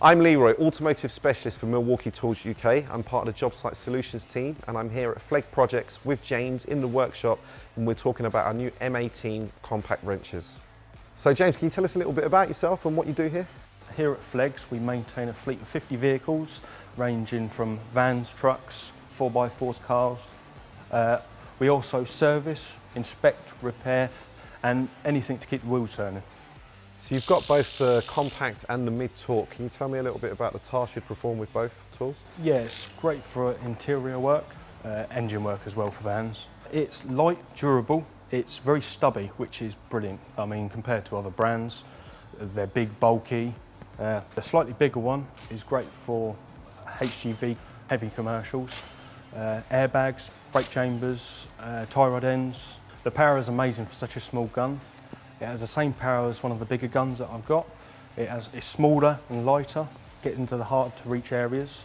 I'm Leroy, Automotive Specialist for Milwaukee Tools UK. I'm part of the Job Site Solutions team and I'm here at Flegg Projects with James in the workshop and we're talking about our new M18 compact wrenches. So James, can you tell us a little bit about yourself and what you do here? Here at Flegg's we maintain a fleet of 50 vehicles ranging from vans, trucks, 4x4s, cars. We also service, inspect, repair and anything to keep the wheels turning. So you've got both the compact and the mid-torque. Can you tell me a little bit about the tasks you perform with both tools? Yeah, it's great for interior work, engine work as well for vans. It's light, durable, it's very stubby, which is brilliant. I mean, compared to other brands, they're big, bulky. The slightly bigger one is great for HGV, heavy commercials, airbags, brake chambers, tie rod ends. The power is amazing for such a small gun. It has the same power as one of the bigger guns that I've got. It's smaller and lighter, getting to the hard to reach areas.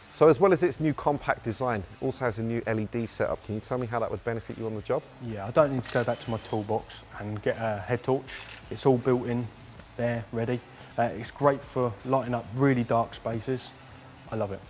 So as well as its new compact design, it also has a new LED setup. Can you tell me how that would benefit you on the job? Yeah, I don't need to go back to my toolbox and get a head torch. It's all built in there, ready. It's great for lighting up really dark spaces. I love it.